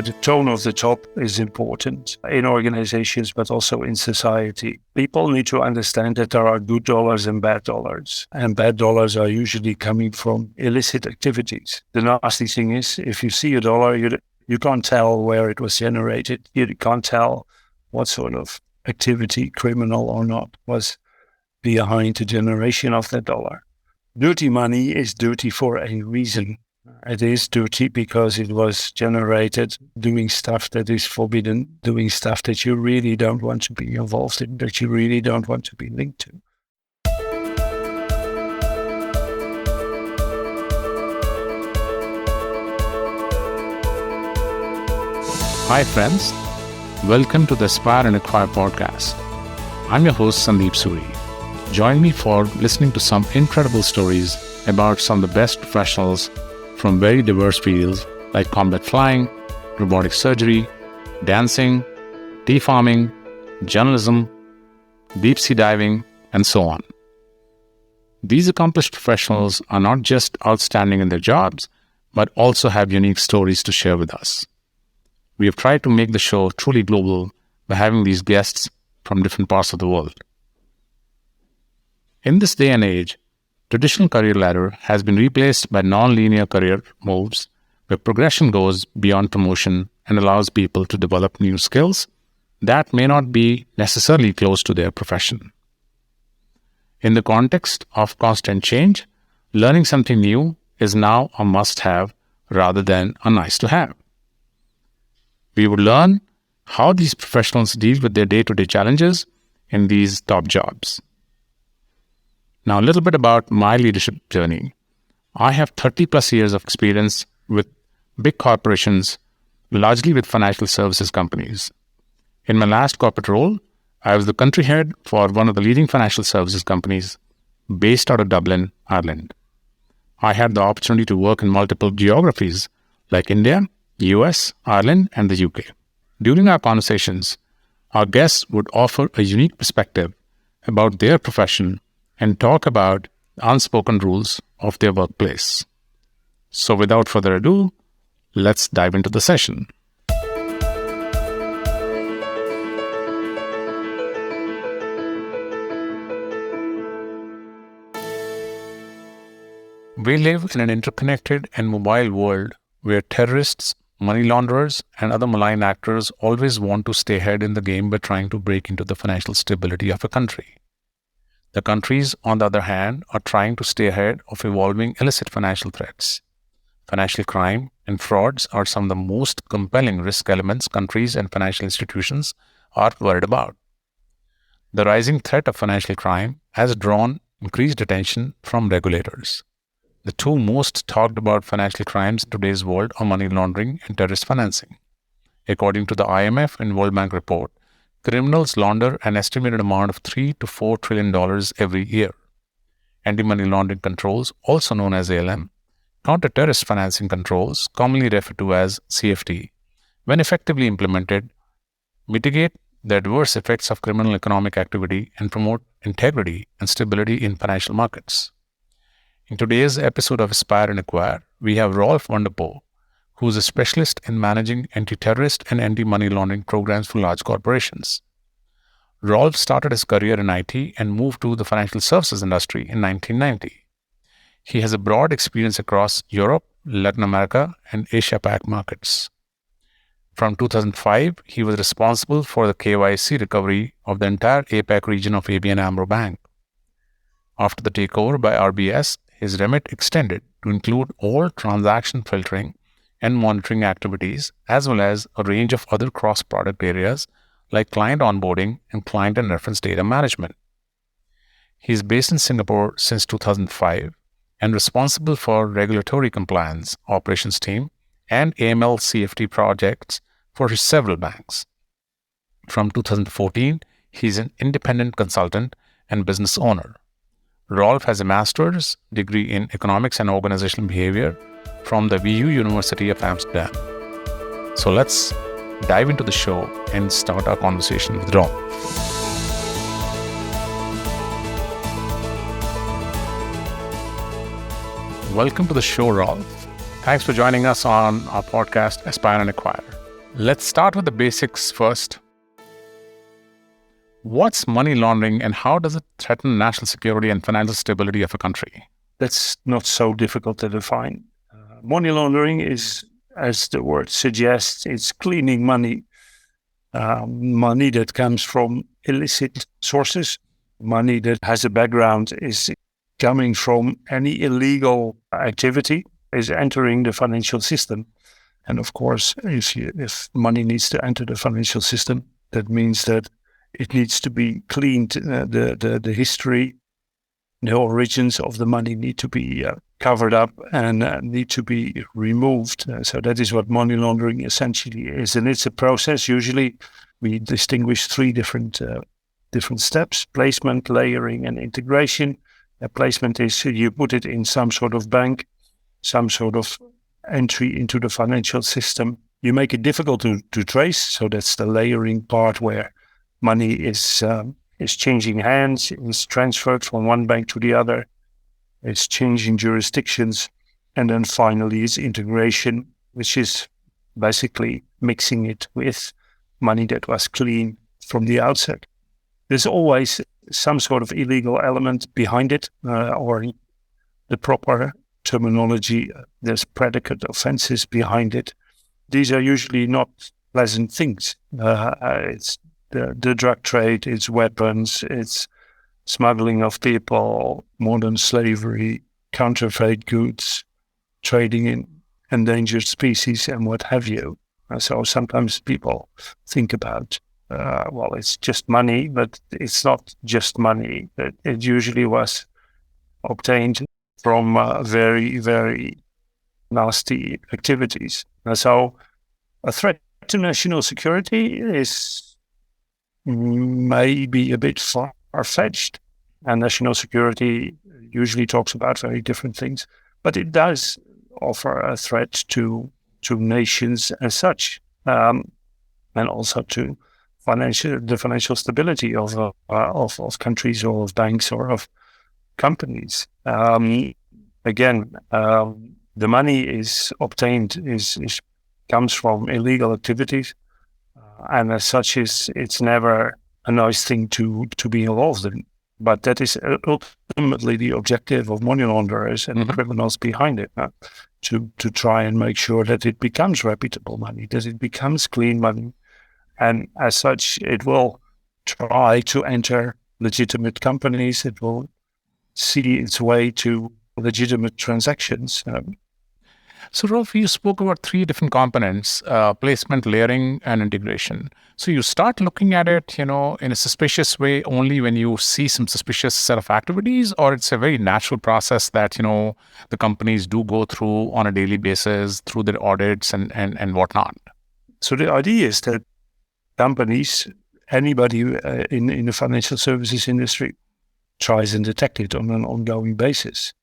The tone of the top is important in organizations, but also in society. People need to understand that there are good dollars and bad dollars. And bad dollars are usually coming from illicit activities. The nasty thing is, if you see a dollar, you can't tell where it was generated. You can't tell what sort of activity, criminal or not, was behind the generation of that dollar. Dirty money is dirty for a reason. It is dirty because it was generated doing stuff that is forbidden, doing stuff that you really don't want to be involved in, that you really don't want to be linked to. Hi friends, welcome to the Aspire and Acquire podcast. I'm your host Sandeep Suri. Join me for listening to some incredible stories about some of the best professionals from very diverse fields like combat flying, robotic surgery, dancing, tea farming, journalism, deep sea diving, and so on. These accomplished professionals are not just outstanding in their jobs, but also have unique stories to share with us. We have tried to make the show truly global by having these guests from different parts of the world. In this day and age, traditional career ladder has been replaced by non-linear career moves where progression goes beyond promotion and allows people to develop new skills that may not be necessarily close to their profession. In the context of constant change, learning something new is now a must-have rather than a nice-to-have. We would learn how these professionals deal with their day-to-day challenges in these top jobs. Now, a little bit about my leadership journey. I have 30 plus years of experience with big corporations, largely with financial services companies. In my last corporate role, I was the country head for one of the leading financial services companies based out of Dublin, Ireland. I had the opportunity to work in multiple geographies like India, US, Ireland, and the UK. During our conversations, our guests would offer a unique perspective about their profession and talk about the unspoken rules of their workplace. So without further ado, let's dive into the session. We live in an interconnected and mobile world where terrorists, money launderers, and other malign actors always want to stay ahead in the game by trying to break into the financial stability of a country. The countries, on the other hand, are trying to stay ahead of evolving illicit financial threats. Financial crime and frauds are some of the most compelling risk elements countries and financial institutions are worried about. The rising threat of financial crime has drawn increased attention from regulators. The two most talked about financial crimes in today's world are money laundering and terrorist financing. According to the IMF and World Bank report, criminals launder an estimated amount of $3 to $4 trillion every year. Anti-money laundering controls, also known as ALM, counter-terrorist financing controls, commonly referred to as CFT, when effectively implemented, mitigate the adverse effects of criminal economic activity and promote integrity and stability in financial markets. In today's episode of Aspire and Acquire, we have Rolf van der Poel, who is a specialist in managing anti-terrorist and anti-money laundering programs for large corporations. Rolf started his career in IT and moved to the financial services industry in 1990. He has a broad experience across Europe, Latin America, and Asia-Pac markets. From 2005, he was responsible for the KYC recovery of the entire APAC region of ABN AMRO Bank. After the takeover by RBS, his remit extended to include all transaction filtering and monitoring activities, as well as a range of other cross-product areas like client onboarding and client and reference data management. He is based in Singapore since 2005 and responsible for regulatory compliance, operations team, and AML CFT projects for several banks. From 2014, he is an independent consultant and business owner. Rolf has a master's degree in economics and organizational behavior from the VU University of Amsterdam. So let's dive into the show and start our conversation with Rolf. Welcome to the show, Rolf. Thanks for joining us on our podcast, Aspire and Acquire. Let's start with the basics first. What's money laundering and how does it threaten national security and financial stability of a country? That's not so difficult to define. Money laundering is, as the word suggests, it's cleaning money. Money that comes from illicit sources, money that has a background is coming from any illegal activity, is entering the financial system. And of course, if money needs to enter the financial system, that means that it needs to be cleaned. The history, the origins of the money need to be covered up and need to be removed. So that is what money laundering essentially is. And it's a process. Usually we distinguish three different steps: placement, layering, and integration. Placement is you put it in some sort of bank, some sort of entry into the financial system. You make it difficult to trace. So that's the layering part, where money is changing hands, is transferred from one bank to the other, it's changing jurisdictions, and then finally is integration, which is basically mixing it with money that was clean from the outset. There's always some sort of illegal element behind it, or the proper terminology, there's predicate offenses behind it. These are usually not pleasant things. It's the drug trade, it's weapons, it's smuggling of people, modern slavery, counterfeit goods, trading in endangered species, and what have you. So sometimes people think about, well, it's just money, but it's not just money. It usually was obtained from very, very nasty activities. So a threat to national security is maybe a bit far-fetched, and national security usually talks about very different things, but it does offer a threat to nations as such, and also to the financial stability of countries or of banks or of companies. Again, the money is obtained comes from illegal activities, and as such it's never a nice thing to be involved in. But that is ultimately the objective of money launderers and the criminals behind it, to try and make sure that it becomes reputable money, that it becomes clean money, and as such it will try to enter legitimate companies. It will see its way to legitimate transactions. So, Rolf, you spoke about three different components: placement, layering, and integration. So you start looking at it, in a suspicious way only when you see some suspicious set of activities, or it's a very natural process that, the companies do go through on a daily basis through their audits and whatnot. So the idea is that companies, anybody in the financial services industry, tries and detect it on an ongoing basis.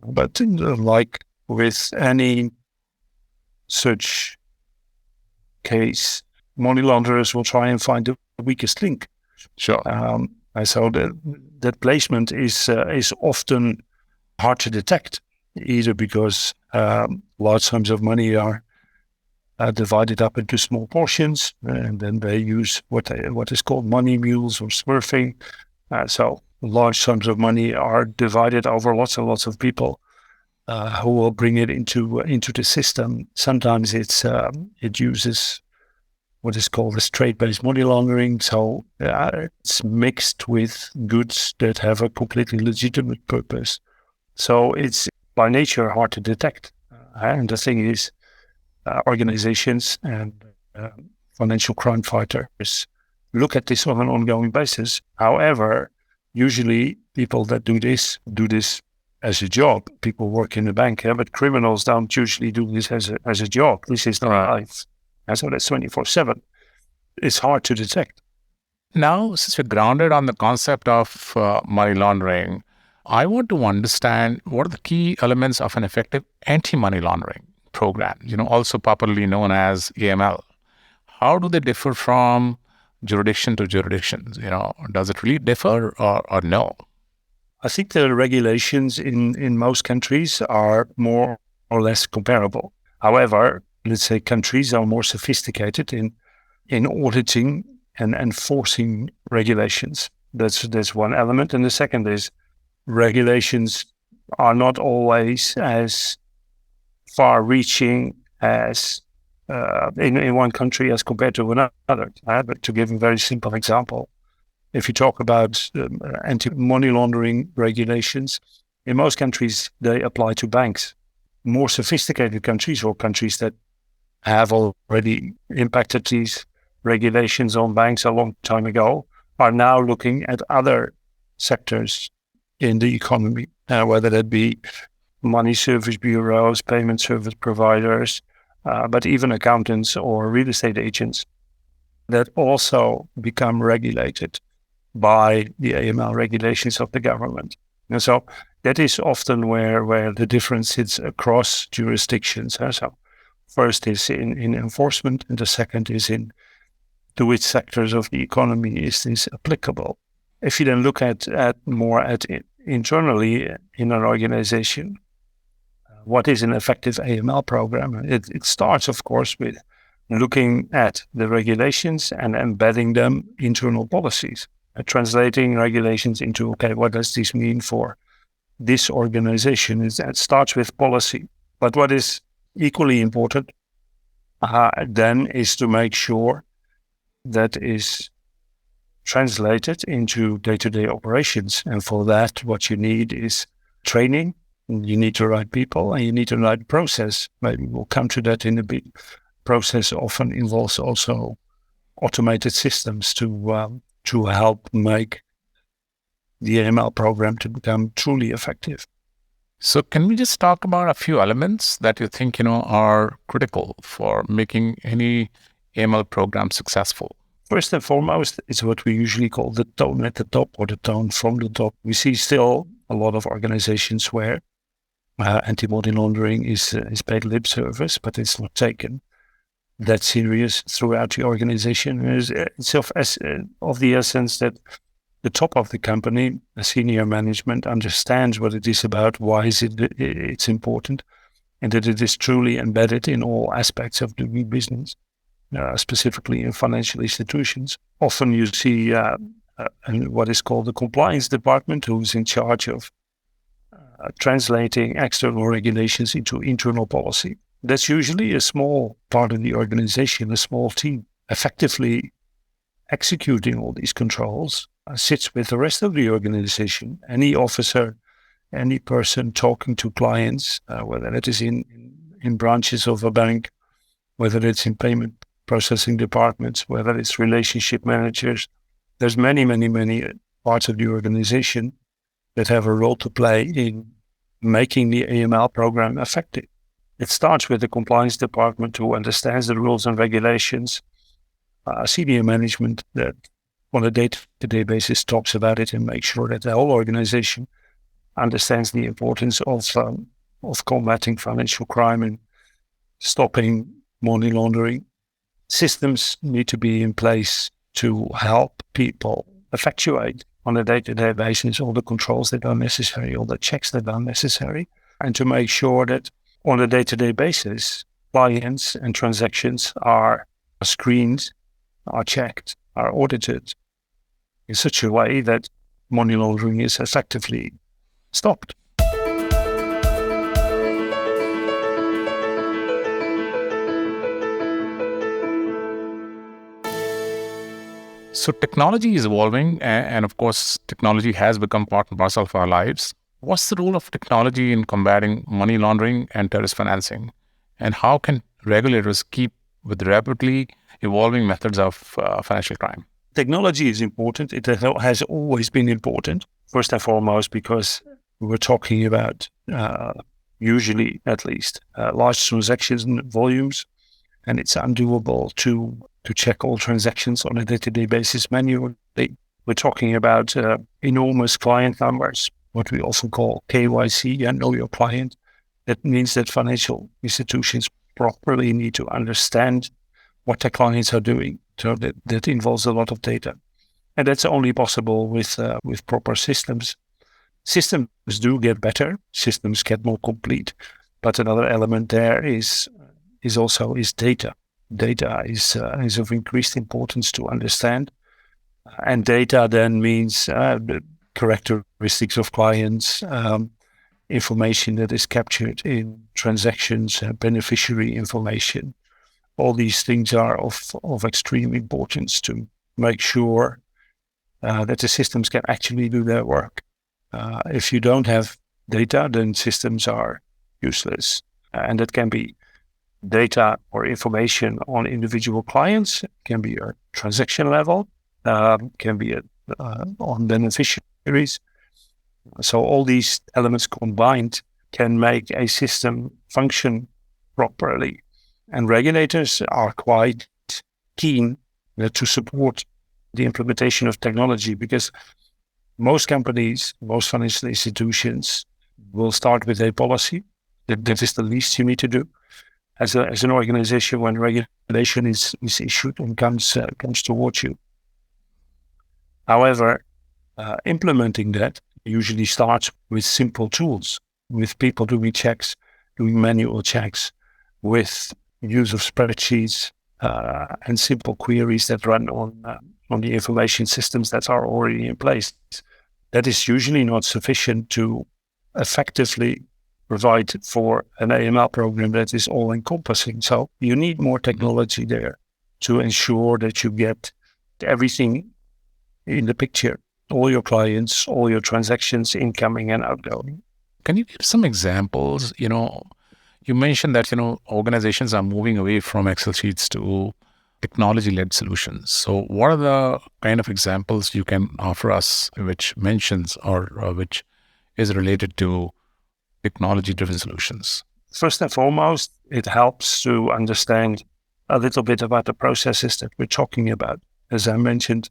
But like with any such case, money launderers will try and find the weakest link. Sure. And so that placement is often hard to detect, either because large sums of money are divided up into small portions, and then they use what is called money mules or smurfing. So large sums of money are divided over lots and lots of people who will bring it into the system. Sometimes it uses what is called as trade-based money laundering. So it's mixed with goods that have a completely legitimate purpose. So it's by nature hard to detect. And the thing is, organizations and financial crime fighters look at this on an ongoing basis. However, usually people that do this as a job. People work in a bank, but criminals don't usually do this as a job. This is their life. And so that's 24/7. It's hard to detect. Now, since we're grounded on the concept of money laundering, I want to understand what are the key elements of an effective anti-money laundering program, also popularly known as AML. How do they differ from jurisdiction to jurisdiction? Does it really differ or no? I think the regulations in most countries are more or less comparable. However, let's say, countries are more sophisticated in auditing and enforcing regulations. That's one element. And the second is regulations are not always as far-reaching as in one country as compared to another. But to give a very simple example, if you talk about anti-money laundering regulations, in most countries they apply to banks. More sophisticated countries, or countries that have already impacted these regulations on banks a long time ago, are now looking at other sectors in the economy, whether that be money service bureaus, payment service providers, but even accountants or real estate agents that also become regulated by the AML regulations of the government. And so that is often where the difference sits across jurisdictions. So first is in enforcement, and the second is in to which sectors of the economy is this applicable. If you then look at internally in an organization, what is an effective AML program? It starts, of course, with looking at the regulations and embedding them internal policies, translating regulations into, okay, what does this mean for this organization? It starts with policy. But what is equally important then is to make sure that is translated into day-to-day operations. And for that, what you need is training. You need the right people, and you need the right process. Maybe we'll come to that in a bit. Process often involves also automated systems to help make the AML program to become truly effective. So can we just talk about a few elements that you think, are critical for making any AML program successful? First and foremost, it's what we usually call the tone at the top, or the tone from the top. We see still a lot of organizations where anti-money laundering is paid lip service, but it's not taken that serious throughout the organization. It's of the essence that the top of the company, the senior management, understands what it is about, why is it's important, and that it is truly embedded in all aspects of doing business, specifically in financial institutions. Often you see what is called the compliance department, who's in charge of translating external regulations into internal policy. That's usually a small part of the organization, a small team. Effectively executing all these controls sits with the rest of the organization. Any officer, any person talking to clients, whether it is in branches of a bank, whether it's in payment processing departments, whether it's relationship managers, there's many parts of the organization that have a role to play in making the AML program effective. It starts with the compliance department, who understands the rules and regulations, senior management that on a day-to-day basis talks about it and makes sure that the whole organization understands the importance of combating financial crime and stopping money laundering. Systems need to be in place to help people effectuate on a day-to-day basis all the controls that are necessary, all the checks that are necessary, and to make sure that on a day-to-day basis, clients and transactions are screened, are checked, are audited in such a way that money laundering is effectively stopped. So technology is evolving, and of course, technology has become part and parcel of our lives. What's the role of technology in combating money laundering and terrorist financing? And how can regulators keep with rapidly evolving methods of financial crime? Technology is important. It has always been important, first and foremost, because we're talking about, usually at least, large transaction volumes, and it's undoable to check all transactions on a day-to-day basis manually. We're talking about enormous client numbers, what we often call KYC, and know your client. That means that financial institutions properly need to understand what their clients are doing. So that involves a lot of data. And that's only possible with proper systems. Systems do get better, systems get more complete. But another element there is is data. Data is of increased importance to understand, and data then means the characteristics of clients, information that is captured in transactions, beneficiary information. All these things are of extreme importance to make sure that the systems can actually do their work. If you don't have data, then systems are useless. And that can be data or information on individual clients, can be a transaction level, can be on beneficiaries. So all these elements combined can make a system function properly. And regulators are quite keen to support the implementation of technology, because most companies, most financial institutions will start with a policy. That is the least you need to do as an organization when regulation is issued and comes towards you. However, implementing that usually starts with simple tools, with people doing checks, doing manual checks, with use of spreadsheets and simple queries that run on the information systems that are already in place. That is usually not sufficient to effectively provide for an AML program that is all-encompassing. So you need more technology there to ensure that you get everything in the picture, all your clients, all your transactions, incoming and outgoing. Can you give some examples? You mentioned that, organizations are moving away from Excel sheets to technology-led solutions. So what are the kind of examples you can offer us which mentions or which is related to technology-driven solutions? First and foremost, it helps to understand a little bit about the processes that we're talking about. As I mentioned,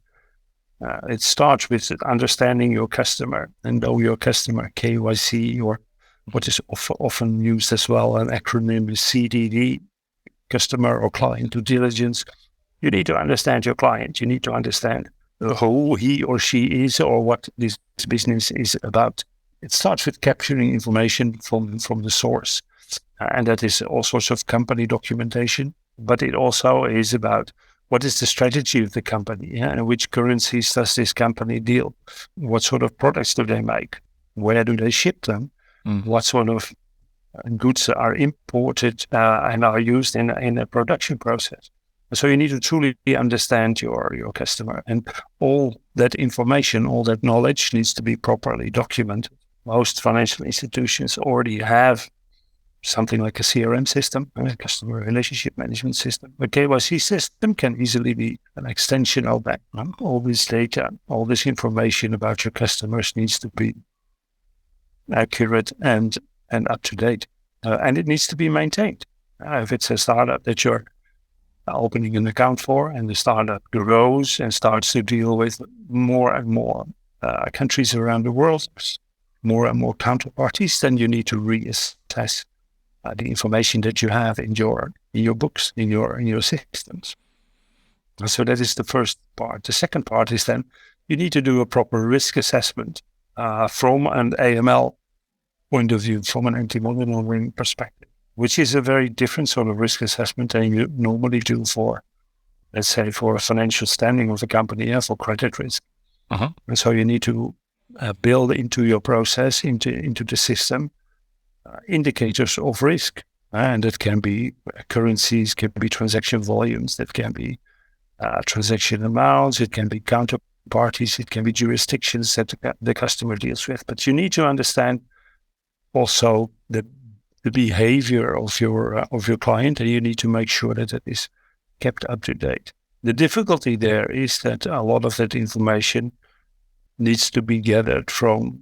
it starts with understanding your customer and know your customer, KYC, or what is often used as well, an acronym is CDD, customer or client due diligence. You need to understand your client. You need to understand who he or she is or what this business is about. It starts with capturing information from the source. And that is all sorts of company documentation. But it also is about what is the strategy of the company, and which currencies does this company deal? What sort of products do they make? Where do they ship them? What sort of goods are imported and are used in a production process? So you need to truly understand your customer, and all that information, all that knowledge needs to be properly documented. Most financial institutions already have something like a CRM system, a customer relationship management system. A KYC system can easily be an extension of that. All this data, all this information about your customers needs to be accurate and up to date. And it needs to be maintained. If it's a startup that you're opening an account for, and the startup grows and starts to deal with more and more countries around the world, more and more counterparties, then you need to reassess the information that you have in your books, in your systems. So that is the first part. The second part is then you need to do a proper risk assessment from an AML point of view, from an anti-money laundering perspective, which is a very different sort of risk assessment than you normally do for, let's say, for a financial standing of a company, for credit risk. And so you need to build into your process, into the system, indicators of risk. And that can be currencies, can be transaction volumes, that can be transaction amounts, it can be counterparties, it can be jurisdictions that the customer deals with. But you need to understand also the behavior of your client, and you need to make sure that it is kept up to date. The difficulty there is that a lot of that information needs to be gathered from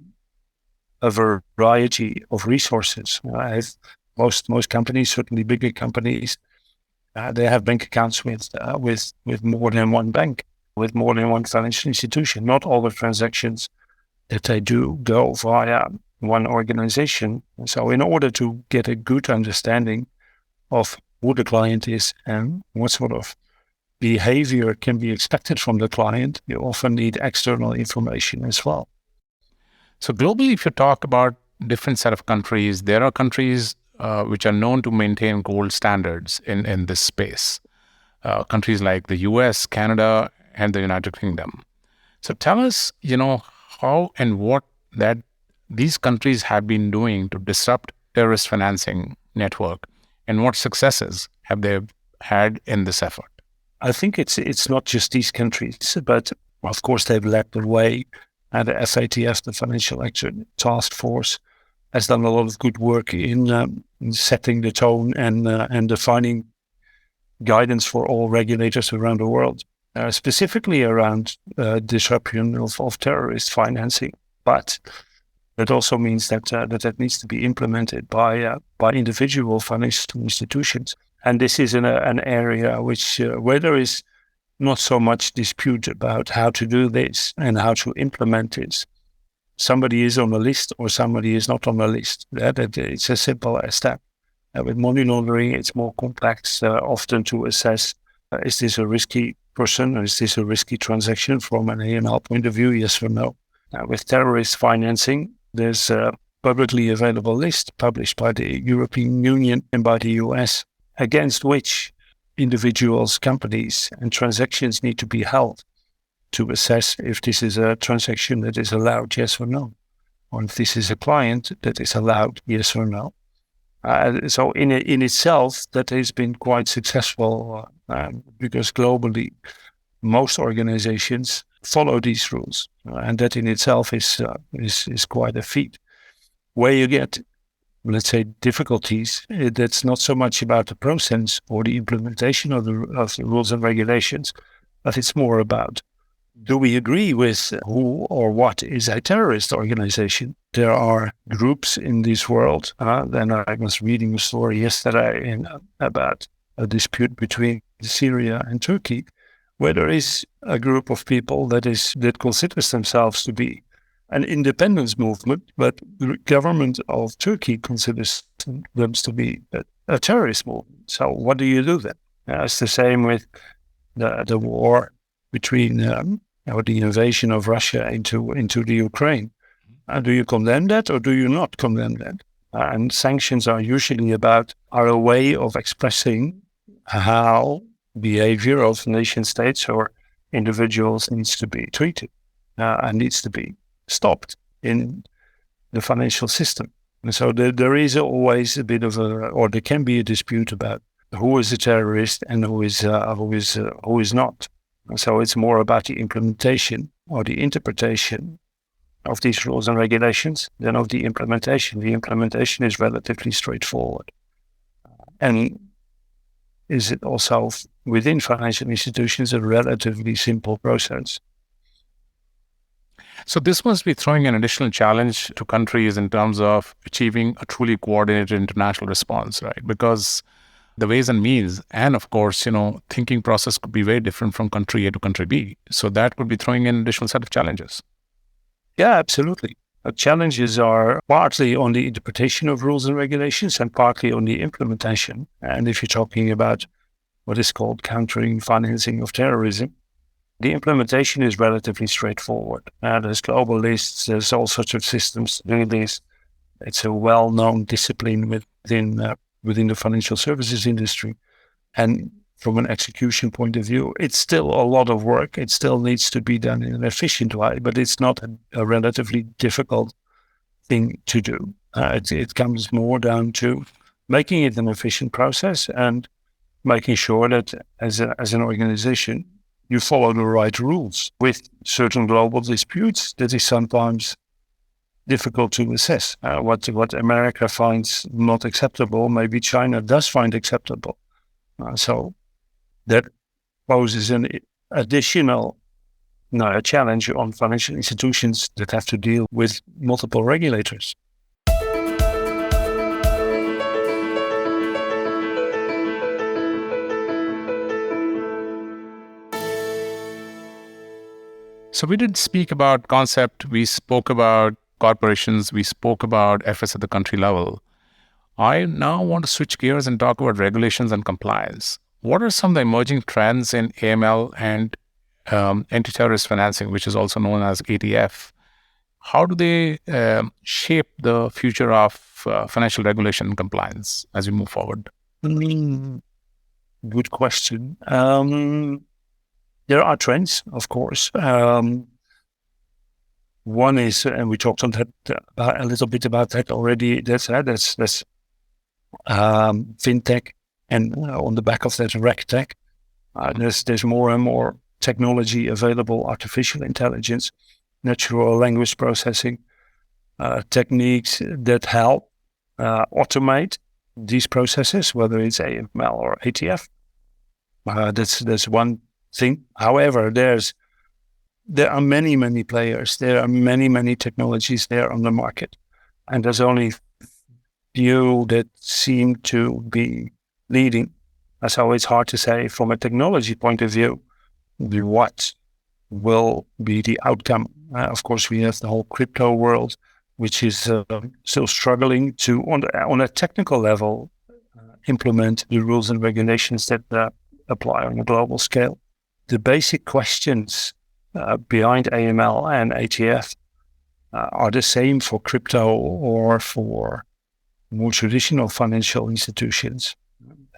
a variety of resources. Most companies, certainly bigger companies, they have bank accounts with more than one bank, with more than one financial institution. Not all the transactions that they do go via one organization. So in order to get a good understanding of who the client is and what sort of behavior can be expected from the client, you often need external information as well. So globally, if you talk about different set of countries, there are countries which are known to maintain gold standards in this space. Countries like the US, Canada, and the United Kingdom. So tell us, how and what that these countries have been doing to disrupt terrorist financing network, and what successes have they had in this effort? I think it's not just these countries, but of course they've led the way. And the FATF, the Financial Action Task Force, has done a lot of good work in setting the tone and defining guidance for all regulators around the world, specifically around disruption of terrorist financing. But that also means that that needs to be implemented by individual financial institutions. And this is an area where there is not so much dispute about how to do this and how to implement this. Somebody is on a list or somebody is not on a list. It's as simple as that. With money laundering, it's more complex often to assess, is this a risky person or is this a risky transaction from an AML point of view, yes or no? With terrorist financing, there's a publicly available list published by the European Union and by the US, against which individuals, companies, and transactions need to be held to assess if this is a transaction that is allowed, yes or no, or if this is a client that is allowed, yes or no. So in itself, that has been quite successful because globally, most organizations follow these rules, and that in itself is quite a feat. Where you get, let's say, difficulties, that's not so much about the process or the implementation of the rules and regulations, but it's more about, do we agree with who or what is a terrorist organization? There are groups in this world. Then I was reading a story yesterday about a dispute between Syria and Turkey, where there is a group of people that considers themselves to be an independence movement, but the government of Turkey considers them to be a terrorist movement. So what do you do then? It's the same with the war between or the invasion of Russia into the Ukraine. Do you condemn that or do you not condemn that? And sanctions are usually are a way of expressing how behavior of nation states or individuals needs to be treated and needs to be stopped in the financial system. And so there is always a bit of or there can be a dispute about who is a terrorist and who is not. So it's more about the implementation or the interpretation of these rules and regulations than of the implementation. The implementation is relatively straightforward. And is it also within financial institutions a relatively simple process? So this must be throwing an additional challenge to countries in terms of achieving a truly coordinated international response, right? Because the ways and means, and of course, thinking process could be very different from country A to country B. So that would be throwing in an additional set of challenges. Yeah, absolutely. The challenges are partly on the interpretation of rules and regulations and partly on the implementation. And if you're talking about what is called countering financing of terrorism, the implementation is relatively straightforward. There's global lists, there's all sorts of systems to do this. It's a well-known discipline within the financial services industry. And from an execution point of view, it's still a lot of work. It still needs to be done in an efficient way, but it's not a relatively difficult thing to do. It comes more down to making it an efficient process and making sure that as an organization, you follow the right rules. With certain global disputes, that is sometimes difficult to assess. What America finds not acceptable, maybe China does find acceptable. So that poses an additional challenge on financial institutions that have to deal with multiple regulators. So we did speak about concept, we spoke about corporations, we spoke about efforts at the country level. I now want to switch gears and talk about regulations and compliance. What are some of the emerging trends in AML and anti-terrorist financing, which is also known as ATF? How do they shape the future of financial regulation and compliance as we move forward? Good question. There are trends, of course. One is, and we talked on that a little bit about that already. That's fintech, and on the back of that, regtech. There's more and more technology available, artificial intelligence, natural language processing techniques that help automate these processes, whether it's AML or ATF. That's one thing. However, there are many players. There are many technologies there on the market, and there's only few that seem to be leading. So it's hard to say from a technology point of view what will be the outcome. Of course, we have the whole crypto world, which is still struggling to, on a technical level, implement the rules and regulations that apply on a global scale. The basic questions behind AML and ATF are the same for crypto or for more traditional financial institutions.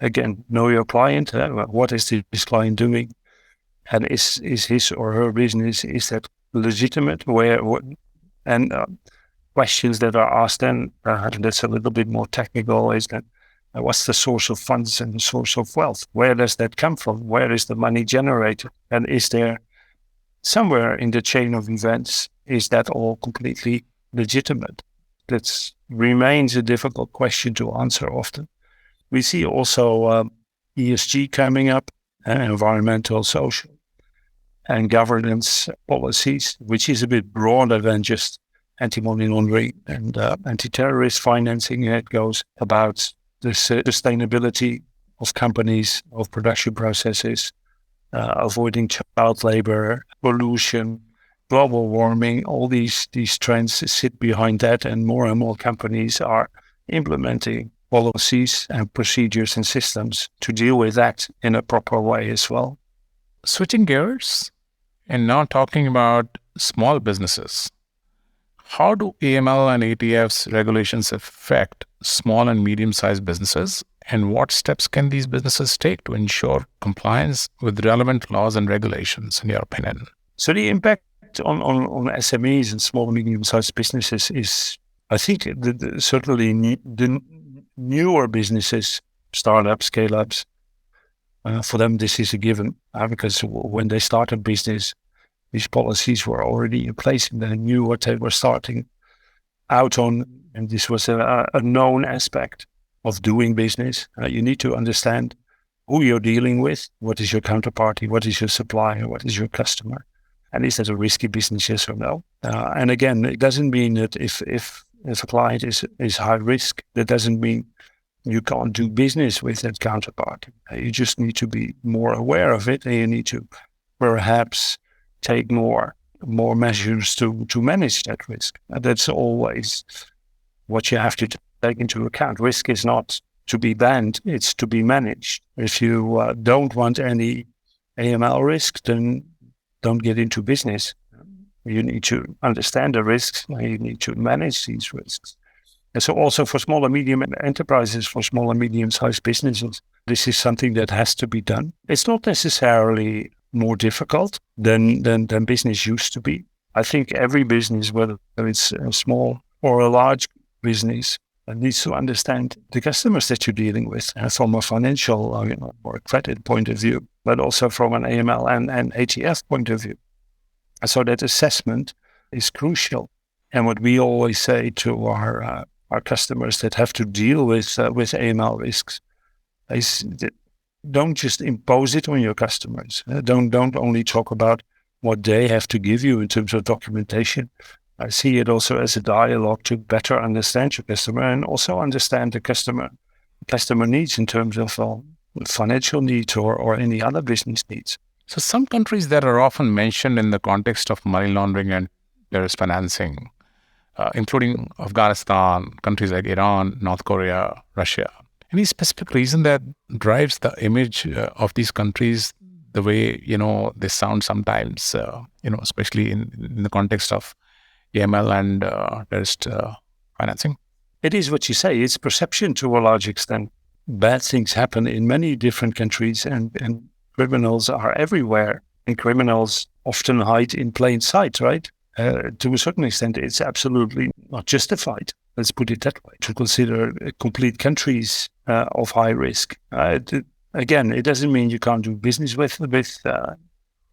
Again, know your client. What is this client doing? And is his or her business, is that legitimate? Questions that are asked then, that's a little bit more technical, is that what's the source of funds and the source of wealth? Where does that come from? Where is the money generated? And is there somewhere in the chain of events, is that all completely legitimate? That remains a difficult question to answer often. We see also ESG coming up, environmental, social, and governance policies, which is a bit broader than just anti-money laundering and anti-terrorist financing. It goes about the sustainability of companies, of production processes, avoiding child labor, pollution, global warming. All these trends sit behind that, and more companies are implementing policies and procedures and systems to deal with that in a proper way as well. Switching gears and now talking about small businesses. How do AML and ATF's regulations affect small and medium-sized businesses, and what steps can these businesses take to ensure compliance with relevant laws and regulations, in your opinion? So the impact on SMEs and small and medium-sized businesses is, I think, certainly the newer businesses, startups, scale-ups, for them this is a given, because when they start a business, these policies were already in place and they knew what they were starting out on, and this was a known aspect of doing business. You need to understand who you're dealing with, what is your counterparty, what is your supplier, what is your customer, and is that a risky business, yes or no? And again, it doesn't mean that if a client is high risk, that doesn't mean you can't do business with that counterparty. You just need to be more aware of it, and you need to perhaps take more measures to manage that risk. And that's always what you have to take into account. Risk is not to be banned, it's to be managed. If you don't want any AML risk, then don't get into business. You need to understand the risks, and you need to manage these risks. And so also for small and medium enterprises, for small and medium-sized businesses, this is something that has to be done. It's not necessarily more difficult than business used to be. I think every business, whether it's a small or a large business, needs to understand the customers that you're dealing with from a financial or credit point of view, but also from an AML and ATF point of view. And so that assessment is crucial. And what we always say to our customers that have to deal with AML risks is that don't just impose it on your customers. Don't only talk about what they have to give you in terms of documentation. I see it also as a dialogue to better understand your customer and also understand the customer needs in terms of financial needs or any other business needs. So some countries that are often mentioned in the context of money laundering and terrorist financing, including Afghanistan, countries like Iran, North Korea, Russia. Any specific reason that drives the image of these countries the way, they sound sometimes, especially in the context of, AML and terrorist financing? It is what you say. It's perception to a large extent. Bad things happen in many different countries, and criminals are everywhere. And criminals often hide in plain sight, right? To a certain extent, it's absolutely not justified. Let's put it that way. To consider complete countries of high risk. Again, it doesn't mean you can't do business with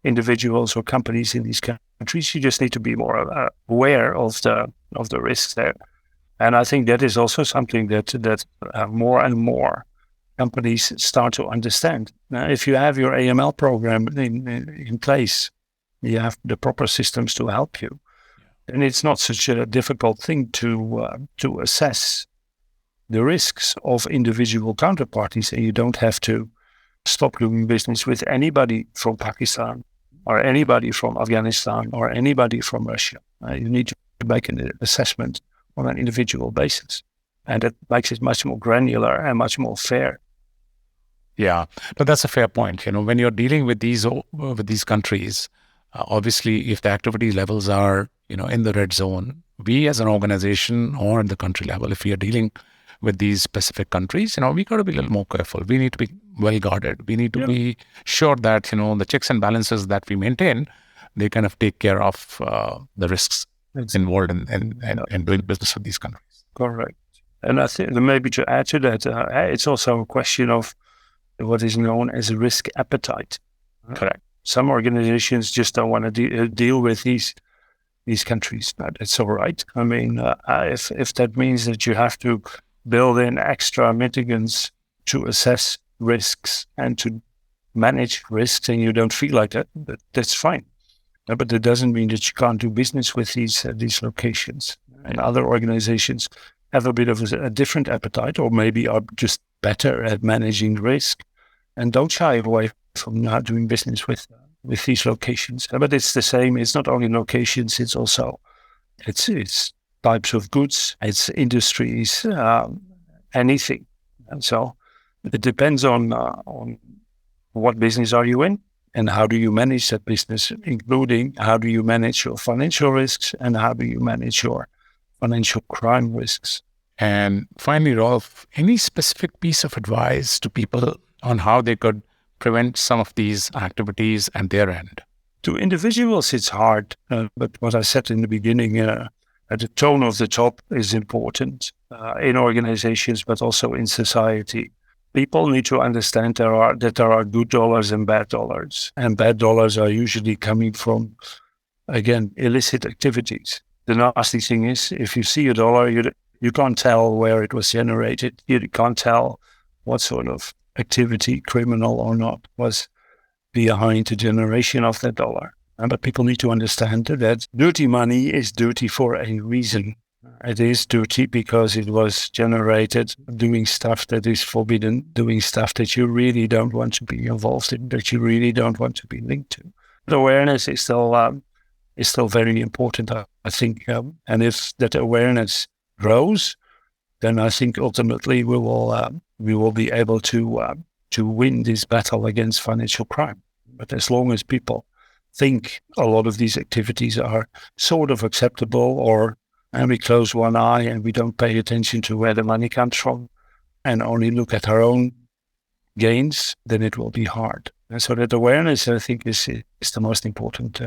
individuals or companies in these countries. You just need to be more aware of the risks there. And I think that is also something that more and more companies start to understand. Now, if you have your AML program in place, you have the proper systems to help you, and it's not such a difficult thing to assess the risks of individual counterparties, and you don't have to stop doing business with anybody from Pakistan or anybody from Afghanistan or anybody from Russia. You need to make an assessment on an individual basis, and that makes it much more granular and much more fair. Yeah, no, that's a fair point. When you're dealing with these countries, obviously, if the activity levels are in the red zone, we as an organization or at the country level, if we are dealing with these specific countries, we got to be a little more careful. We need to be well guarded. We need to be sure that the checks and balances that we maintain, they kind of take care of the risks involved in doing business with these countries. Correct. And I think maybe to add to that, it's also a question of what is known as a risk appetite. Correct. Some organizations just don't want to deal with these countries. But it's all right. I mean, if that means that you have to build in extra mitigants to assess risks and to manage risks, and you don't feel like that, that's fine. But that doesn't mean that you can't do business with these locations. And other organizations have a bit of a different appetite, or maybe are just better at managing risk, and don't shy away from not doing business with these locations. But it's the same. It's not only locations. It's also it's types of goods. It's industries. Anything. And so it depends on what business are you in, and how do you manage that business, including how do you manage your financial risks and how do you manage your financial crime risks. And finally, Rolf, any specific piece of advice to people on how they could prevent some of these activities at their end? To individuals, it's hard. But what I said in the beginning, the tone of the top is important in organizations, but also in society. People need to understand that there are good dollars and bad dollars. And bad dollars are usually coming from, again, illicit activities. The nasty thing is, if you see a dollar, you can't tell where it was generated. You can't tell what sort of activity, criminal or not, was behind the generation of that dollar. But people need to understand that dirty money is dirty for a reason. It is dirty because it was generated doing stuff that is forbidden, doing stuff that you really don't want to be involved in, that you really don't want to be linked to. But awareness is still very important, I think. And if that awareness grows, then I think ultimately we will be able to win this battle against financial crime. But as long as people think a lot of these activities are sort of acceptable, and we close one eye and we don't pay attention to where the money comes from and only look at our own gains, then it will be hard. And so that awareness, I think, is the most important.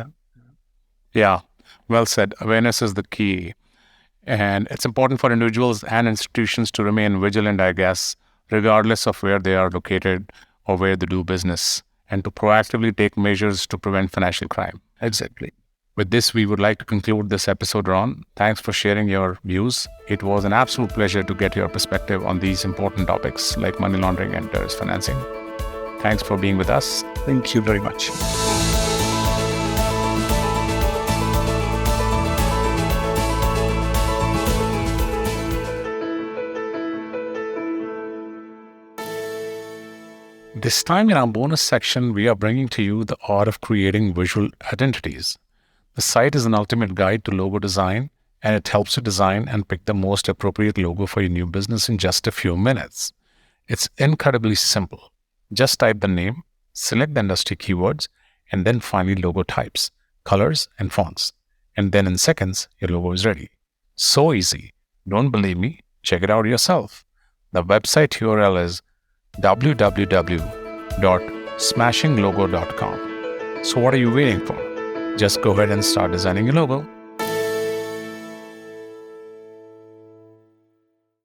Yeah, well said. Awareness is the key. And it's important for individuals and institutions to remain vigilant, I guess, regardless of where they are located or where they do business, and to proactively take measures to prevent financial crime. Exactly. With this, we would like to conclude this episode, Ron. Thanks for sharing your views. It was an absolute pleasure to get your perspective on these important topics like money laundering and terrorist financing. Thanks for being with us. Thank you very much. This time in our bonus section, we are bringing to you the art of creating visual identities. The site is an ultimate guide to logo design, and it helps you design and pick the most appropriate logo for your new business in just a few minutes. It's incredibly simple. Just type the name, select the industry keywords, and then finally logo types, colors, and fonts. and then in seconds, your logo is ready. So easy. Don't believe me? Check it out yourself. The website URL is www.smashinglogo.com. So what are you waiting for? Just go ahead and start designing your logo.